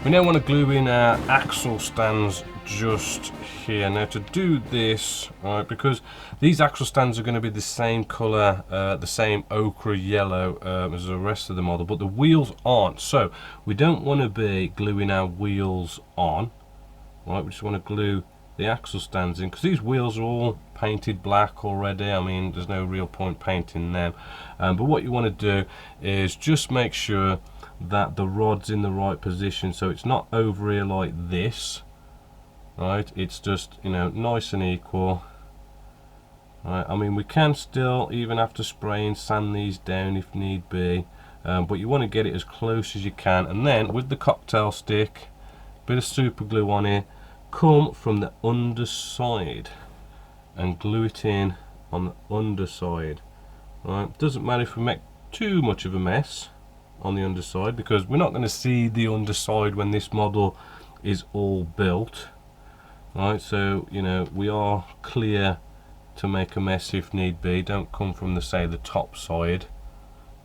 We now want to glue in our axle stands just here. Now to do this, right, because these axle stands are going to be the same colour, the same ochre yellow as the rest of the model, but the wheels aren't. So we don't want to be gluing our wheels on, right? We just want to glue the axle stands in, because these wheels are all painted black already. I mean, there's no real point painting them, but what you want to do is just make sure that the rod's in the right position, so it's not over here like this, right? It's just, you know, nice and equal, right? I mean, we can still, even after spraying, sand these down if need be, but you want to get it as close as you can, and then with the cocktail stick, bit of super glue on it, come from the underside and glue it in on the underside, right? Doesn't matter if we make too much of a mess on the underside, because we're not going to see the underside when this model is all built, right? So, you know, we are clear to make a mess if need be. Don't come from the, say, the top side,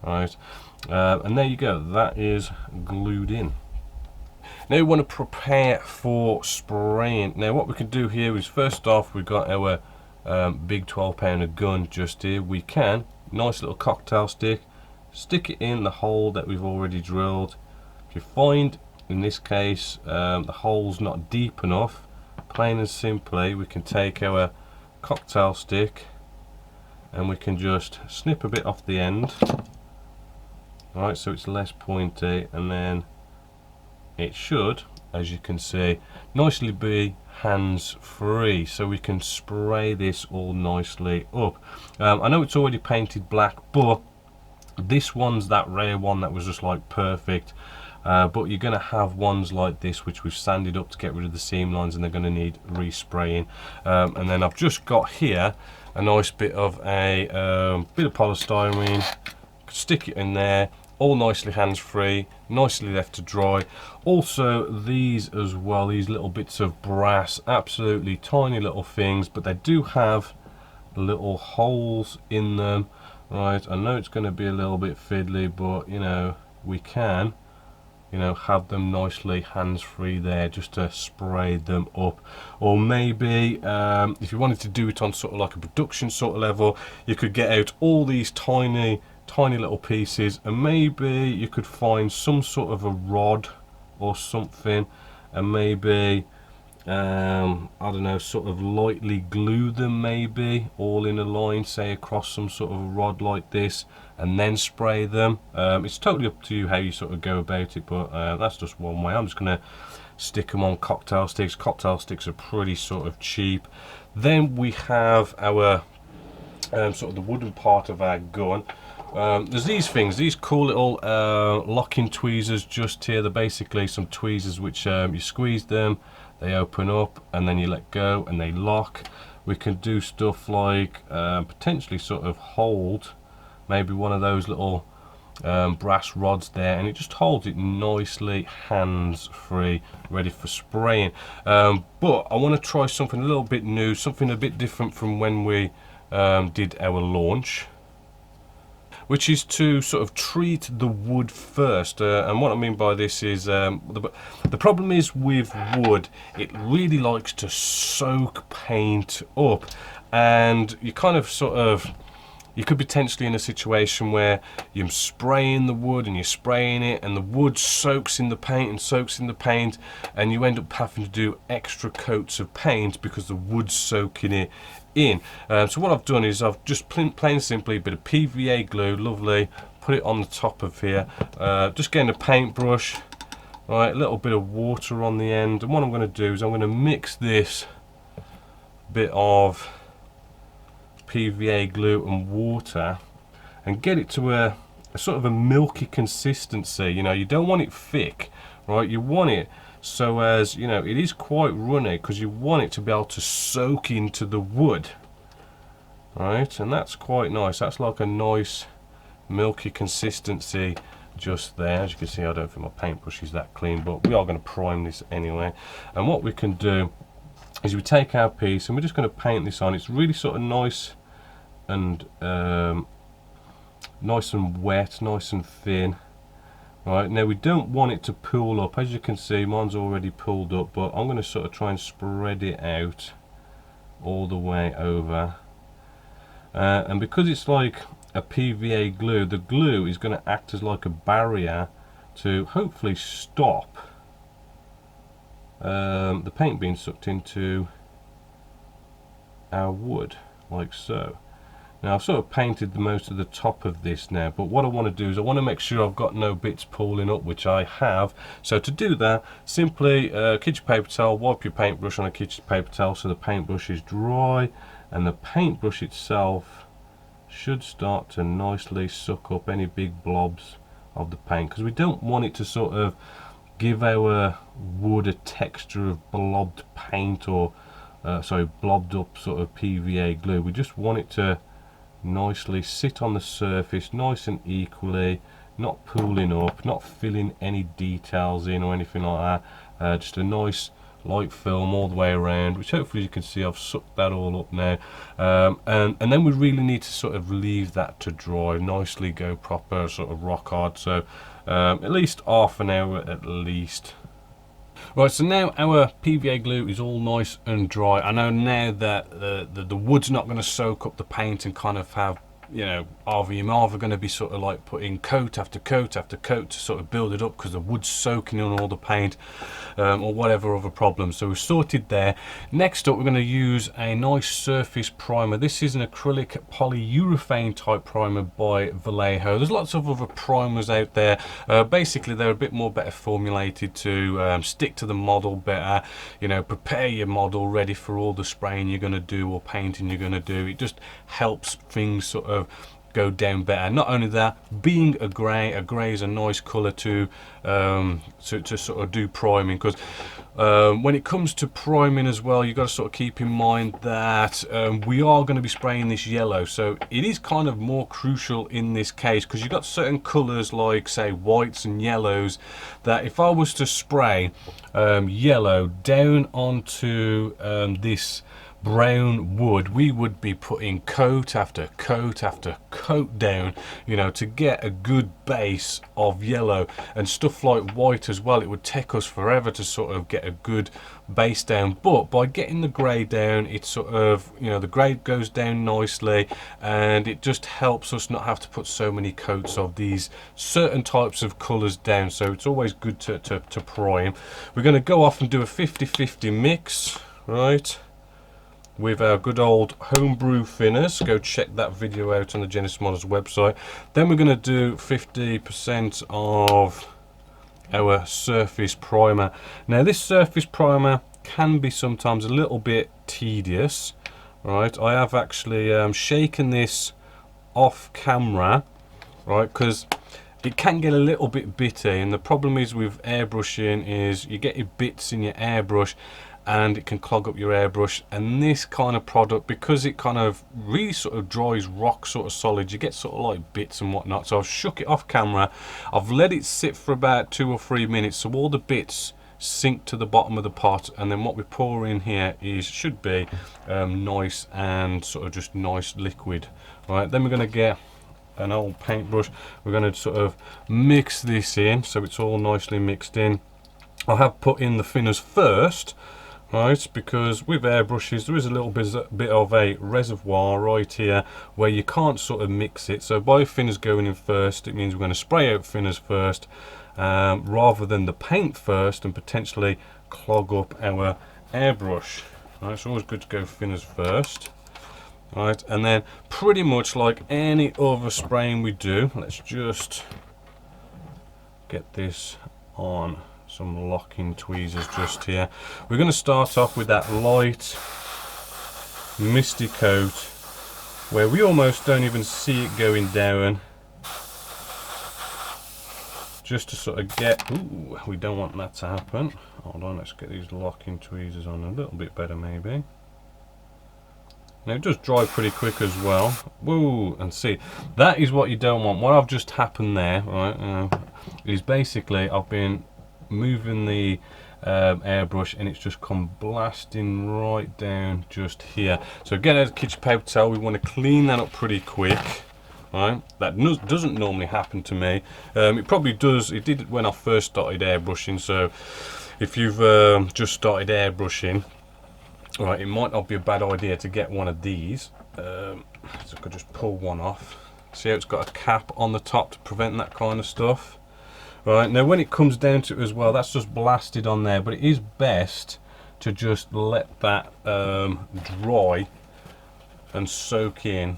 right? And there you go, that is glued in. Now we want to prepare for spraying. Now what we can do here is, first off, we've got our big 12-pounder gun just here. We can, nice little cocktail stick, stick it in the hole that we've already drilled. If you find, in this case, the hole's not deep enough, plain and simply, we can take our cocktail stick and we can just snip a bit off the end, right, so it's less pointy, and then it should, as you can see, nicely be hands free, so we can spray this all nicely up. I know it's already painted black, but this one's that rare one that was just like perfect, but you're going to have ones like this which we've sanded up to get rid of the seam lines, and they're going to need respraying. And then I've just got here a nice bit of a bit of polystyrene, stick it in there, all nicely hands free, nicely left to dry. Also these as well, these little bits of brass, absolutely tiny little things, but they do have little holes in them, right? I know it's going to be a little bit fiddly, but you know, we can, you know, have them nicely hands free there just to spray them up. Or maybe if you wanted to do it on sort of like a production sort of level, you could get out all these tiny little pieces, and maybe you could find some sort of a rod or something, and maybe I don't know, sort of lightly glue them, maybe all in a line, say across some sort of a rod like this, and then spray them. It's totally up to you how you sort of go about it, but that's just one way. I'm just going to stick them on cocktail sticks. Cocktail sticks are pretty sort of cheap. Then we have our sort of the wooden part of our gun. There's these things, these cool little locking tweezers just here. They're basically some tweezers which you squeeze them, they open up, and then you let go and they lock. We can do stuff like potentially sort of hold maybe one of those little brass rods there, and it just holds it nicely hands free, ready for spraying. But I want to try something a little bit new, something a bit different from when we did our launch, which is to sort of treat the wood first. And what I mean by this is the problem is with wood, it really likes to soak paint up, and you kind of sort of, you could potentially in a situation where you're spraying the wood and you're spraying it, and the wood soaks in the paint and soaks in the paint, and you end up having to do extra coats of paint because the wood's soaking it in. So what I've done is I've just plain simply a bit of PVA glue, lovely, put it on the top of here, just getting a paintbrush, right, a little bit of water on the end, and what I'm going to do is I'm going to mix this bit of PVA glue and water and get it to a sort of a milky consistency. You know, you don't want it thick, right? You want it so as, you know, it is quite runny, because you want it to be able to soak into the wood, right? And that's quite nice. That's like a nice milky consistency just there. As you can see, I don't think my paintbrush is that clean, but we are going to prime this anyway. And what we can do is we take our piece and we're just going to paint this on. It's really sort of nice and wet, nice and thin. Right, now we don't want it to pool up. As you can see, mine's already pooled up, but I'm going to sort of try and spread it out all the way over. And because it's like a PVA glue, the glue is going to act as like a barrier to hopefully stop the paint being sucked into our wood, like so. Now I've sort of painted the most of the top of this now, but what I want to do is I want to make sure I've got no bits pooling up, which I have. So to do that, simply kitchen paper towel, wipe your paintbrush on a kitchen paper towel so the paintbrush is dry, and the paintbrush itself should start to nicely suck up any big blobs of the paint, because we don't want it to sort of give our wood a texture of blobbed paint or sorry, blobbed up sort of PVA glue. We just want it to nicely sit on the surface nice and equally, not pooling up, not filling any details in or anything like that. Just a nice light film all the way around, which hopefully you can see I've sucked that all up now. And then we really need to sort of leave that to dry nicely, go proper sort of rock hard. So at least half an hour at least. Right, so now our PVA glue is all nice and dry. I know now that the wood's not going to soak up the paint and kind of have, you know, either going to be sort of like putting coat after coat after coat to sort of build it up because the wood's soaking in all the paint, or whatever other problems. So we're sorted there. Next up, we're going to use a nice surface primer. This is an acrylic polyurethane type primer by Vallejo. There's lots of other primers out there. Basically, they're a bit more better formulated to stick to the model better, you know, prepare your model ready for all the spraying you're going to do or painting you're going to do. It just helps things sort of go down better. Not only that, being a grey is a nice colour to sort of do priming, because when it comes to priming as well, you've got to sort of keep in mind that we are going to be spraying this yellow, so it is kind of more crucial in this case, because you've got certain colours like say whites and yellows that if I was to spray yellow down onto this brown wood, we would be putting coat after coat after coat down, you know, to get a good base of yellow. And stuff like white as well, it would take us forever to sort of get a good base down. But by getting the grey down, it's sort of, you know, the grey goes down nicely, and it just helps us not have to put so many coats of these certain types of colours down. So it's always good to prime. We're going to go off and do a 50-50 mix, right, with our good old homebrew thinners. Go check that video out on the Genesis Models website. Then we're going to do 50% of our surface primer. Now this surface primer can be sometimes a little bit tedious, right? I have actually shaken this off camera, right, because it can get a little bit bitty, and the problem is with airbrushing is you get your bits in your airbrush and it can clog up your airbrush. And this kind of product, because it kind of really sort of dries rock sort of solid, you get sort of like bits and whatnot. So I've shook it off camera, I've let it sit for about 2 or 3 minutes so all the bits sink to the bottom of the pot, and then what we pour in here should be nice and sort of just nice liquid. Right, then we're going to get an old paintbrush, we're going to sort of mix this in so it's all nicely mixed in. I have put in the thinners first, right, because with airbrushes there is a little bit of a reservoir right here where you can't sort of mix it. So by thinners going in first, it means we're going to spray out thinners first rather than the paint first and potentially clog up our airbrush. Right, it's always good to go thinners first. Right, and then pretty much like any other spraying we do, let's just get this on some locking tweezers just here. We're going to start off with that light misty coat where we almost don't even see it going down, just to sort of get, ooh, we don't want that to happen. Hold on, let's get these locking tweezers on a little bit better maybe. Now it does dry pretty quick as well. Whoa, and see, that is what you don't want. What I've just happened there, right, is basically I've been moving the airbrush and it's just come blasting right down just here. So again, as a kitchen paper towel, we want to clean that up pretty quick. Right, that doesn't normally happen to me. It probably does. It did when I first started airbrushing. So if you've just started airbrushing, right, it might not be a bad idea to get one of these. So I could just pull one off. See how it's got a cap on the top to prevent that kind of stuff. Right, now when it comes down to it as well, that's just blasted on there, but it is best to just let that dry and soak in,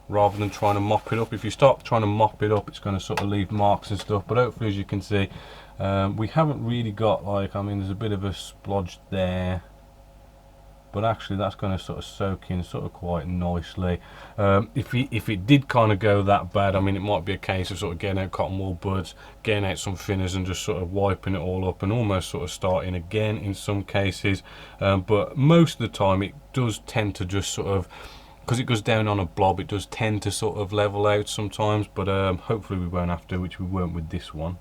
rather than trying to mop it up. If you start trying to mop it up, it's going to sort of leave marks and stuff. But hopefully, as you can see, we haven't really got, like, I mean, there's a bit of a splodge there, but actually that's going to sort of soak in sort of quite nicely. If it did kind of go that bad, I mean, it might be a case of sort of getting out cotton wool buds, getting out some thinners and just sort of wiping it all up and almost sort of starting again in some cases. But most of the time it does tend to just sort of, because it goes down on a blob, it does tend to sort of level out sometimes. But hopefully we won't have to, which we won't with this one.